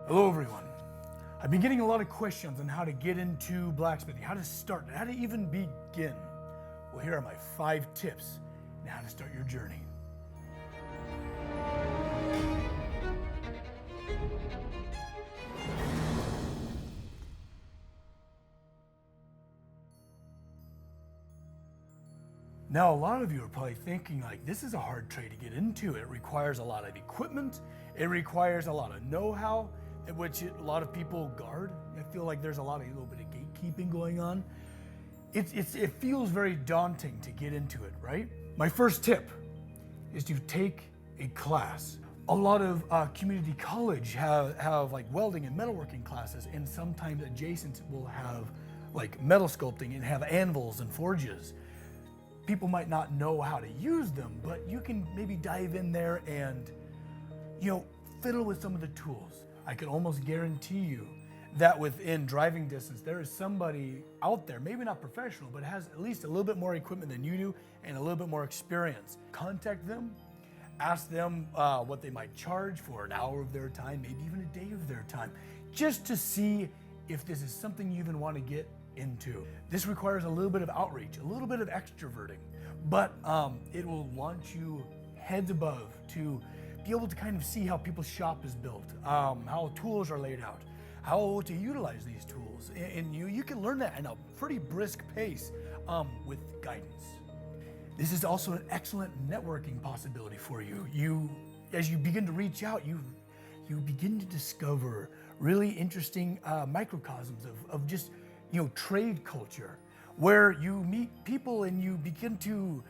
Hello everyone. I've been getting a lot of questions on how to get into blacksmithing, how to start, how to even begin. Well, here are my 5 tips on how to start your journey. Now, a lot of you are probably thinking like, this is a hard trade to get into. It requires a lot of equipment. It requires a lot of know-how, which a lot of people guard. I feel like there's a little bit of gatekeeping going on. It feels very daunting to get into it, right? My first tip is to take a class. A lot of community college have like welding and metalworking classes, and sometimes adjacent will have like metal sculpting and have anvils and forges. People might not know how to use them, but you can maybe dive in there and, fiddle with some of the tools. I can almost guarantee you that within driving distance, there is somebody out there, maybe not professional, but has at least a little bit more equipment than you do and a little bit more experience. Contact them, ask them what they might charge for an hour of their time, maybe even a day of their time, just to see if this is something you even want to get into. This requires a little bit of outreach, a little bit of extroverting, but it will launch you heads above to be able to kind of see how people's shop is built, how tools are laid out, how to utilize these tools. And you can learn that at a pretty brisk pace with guidance. This is also an excellent networking possibility for you. As you begin to reach out, you begin to discover really interesting microcosms of just trade culture, where you meet people and you begin to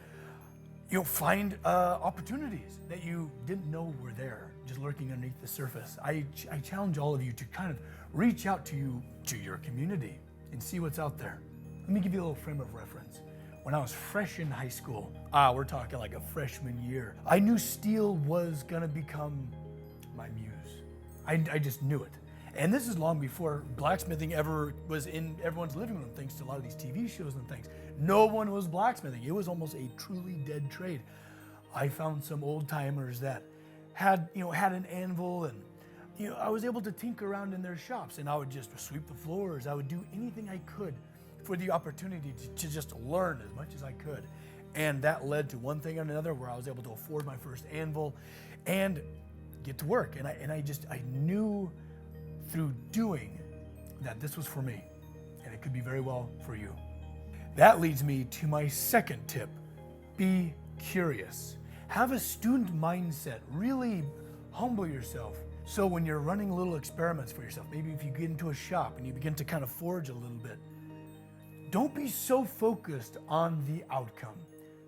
find opportunities that you didn't know were there, just lurking underneath the surface. I challenge all of you to kind of reach out to your community and see what's out there. Let me give you a little frame of reference. When I was fresh in high school, we're talking like a freshman year, I knew steel was gonna become my muse. I just knew it. And this is long before blacksmithing ever was in everyone's living room, thanks to a lot of these TV shows and things. No one was blacksmithing. It was almost a truly dead trade. I found some old timers that had an anvil, and I was able to tinker around in their shops, and I would just sweep the floors. I would do anything I could for the opportunity to just learn as much as I could. And that led to one thing and another, where I was able to afford my first anvil and get to work. And I knew through doing that this was for me, and it could be very well for you. That leads me to my second tip. Be curious. Have a student mindset. Really humble yourself. So when you're running little experiments for yourself, maybe if you get into a shop and you begin to kind of forge a little bit, don't be so focused on the outcome.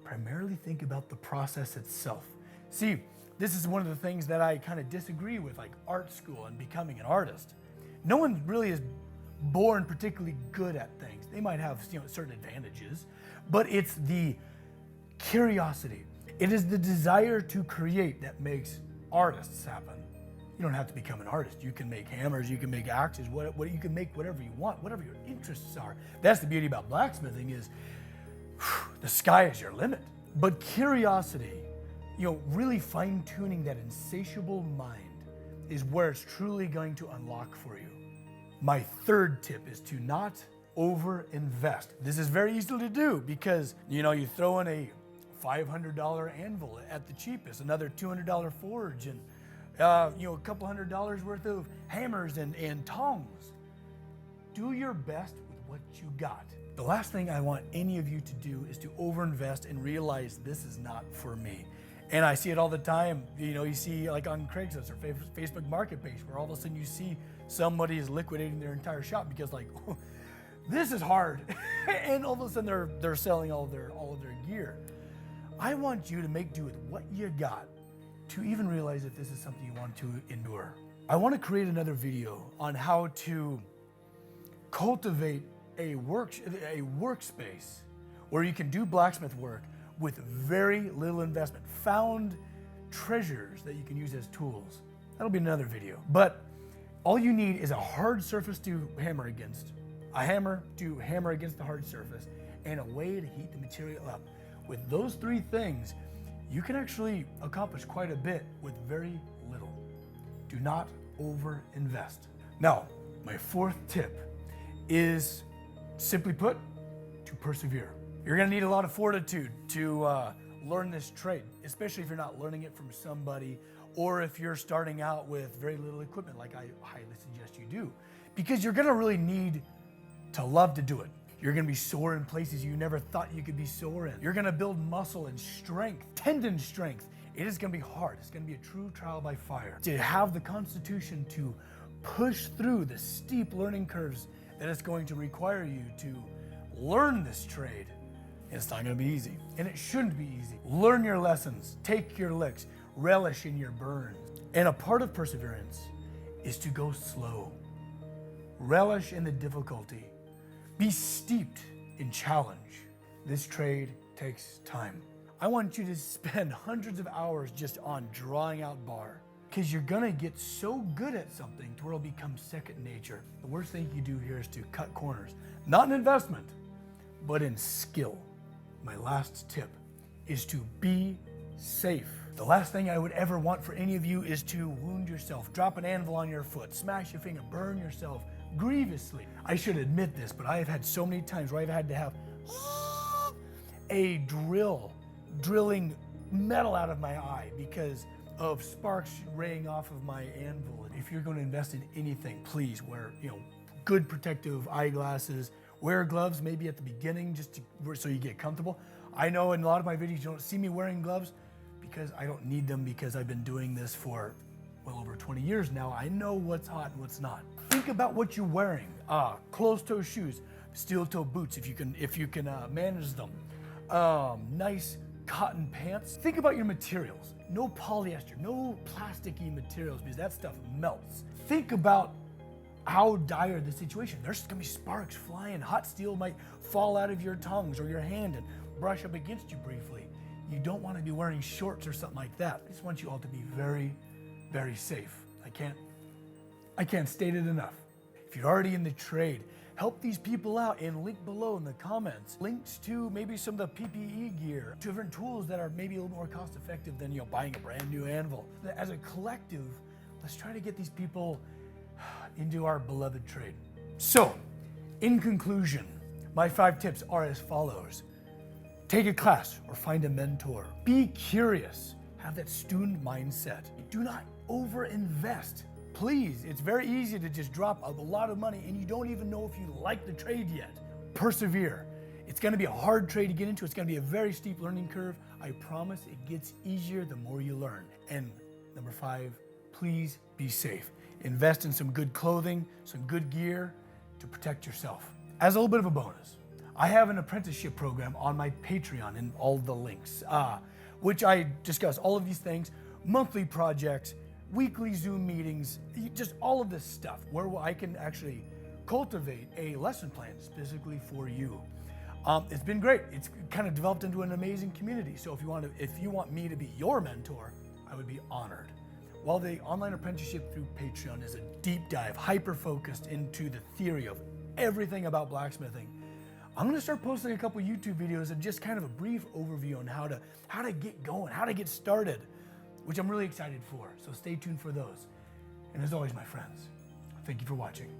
Primarily think about the process itself. See, this is one of the things that I kind of disagree with, like art school and becoming an artist. No one really is born particularly good at things. They might have certain advantages, but it's the curiosity. It is the desire to create that makes artists happen. You don't have to become an artist. You can make hammers, you can make axes, you can make whatever you want, whatever your interests are. That's the beauty about blacksmithing, is the sky is your limit. But curiosity, really fine-tuning that insatiable mind is where it's truly going to unlock for you. My third tip is to not over-invest. This is very easy to do because, you throw in a $500 anvil at the cheapest, another $200 forge, and a couple $100 worth of hammers and tongs. Do your best with what you got. The last thing I want any of you to do is to overinvest and realize this is not for me. And I see it all the time. You see like on Craigslist or Facebook Marketplace, where all of a sudden you see somebody is liquidating their entire shop because like, oh, this is hard. And all of a sudden they're selling all of their gear. I want you to make do with what you got, to even realize if this is something you want to endure. I want to create another video on how to cultivate a workspace where you can do blacksmith work with very little investment. Found treasures that you can use as tools. That'll be another video. But all you need is a hard surface to hammer against, a hammer to hammer against the hard surface, and a way to heat the material up. With those 3 things, you can actually accomplish quite a bit with very little. Do not over-invest. Now, my fourth tip is, simply put, to persevere. You're gonna need a lot of fortitude to learn this trade, especially if you're not learning it from somebody, or if you're starting out with very little equipment, like I highly suggest you do, because you're gonna really need to love to do it. You're gonna be sore in places you never thought you could be sore in. You're gonna build muscle and strength, tendon strength. It is gonna be hard. It's gonna be a true trial by fire. To have the constitution to push through the steep learning curves that it's going to require you to learn this trade, it's not gonna be easy, and it shouldn't be easy. Learn your lessons, take your licks, relish in your burns. And a part of perseverance is to go slow. Relish in the difficulty. Be steeped in challenge. This trade takes time. I want you to spend hundreds of hours just on drawing out bar, because you're gonna get so good at something to where it'll become second nature. The worst thing you do here is to cut corners. Not in investment, but in skill. My last tip is to be safe. The last thing I would ever want for any of you is to wound yourself, drop an anvil on your foot, smash your finger, burn yourself grievously. I should admit this, but I have had so many times where I've had to have a drilling metal out of my eye because of sparks raying off of my anvil. If you're going to invest in anything, please wear, good protective eyeglasses. Wear gloves maybe at the beginning so you get comfortable. I know in a lot of my videos you don't see me wearing gloves because I don't need them, because I've been doing this for well over 20 years now. I know what's hot and what's not. Think about what you're wearing. Closed-toe shoes, steel-toe boots if you can manage them. Nice cotton pants. Think about your materials. No polyester, no plasticky materials, because that stuff melts. Think about how dire the situation. There's gonna be sparks flying. Hot steel might fall out of your tongues or your hand and brush up against you briefly. You don't want to be wearing shorts or something like that. I just want you all to be very, very safe. I can't state it enough. If you're already in the trade, help these people out and link below in the comments. Links to maybe some of the PPE gear, different tools that are maybe a little more cost effective than buying a brand new anvil. As a collective, let's try to get these people into our beloved trade. So, in conclusion, my 5 tips are as follows. Take a class or find a mentor. Be curious. Have that student mindset. Do not over-invest. Please, it's very easy to just drop a lot of money and you don't even know if you like the trade yet. Persevere. It's gonna be a hard trade to get into. It's gonna be a very steep learning curve. I promise it gets easier the more you learn. And number 5, please be safe. Invest in some good clothing, some good gear to protect yourself. As a little bit of a bonus, I have an apprenticeship program on my Patreon and all the links, which I discuss all of these things, monthly projects, weekly Zoom meetings, just all of this stuff where I can actually cultivate a lesson plan specifically for you. It's been great. It's kind of developed into an amazing community. So if you want me to be your mentor, I would be honored. While the online apprenticeship through Patreon is a deep dive, hyper-focused into the theory of everything about blacksmithing, I'm gonna start posting a couple YouTube videos and just kind of a brief overview on how to get going, how to get started, which I'm really excited for. So stay tuned for those. And as always, my friends, thank you for watching.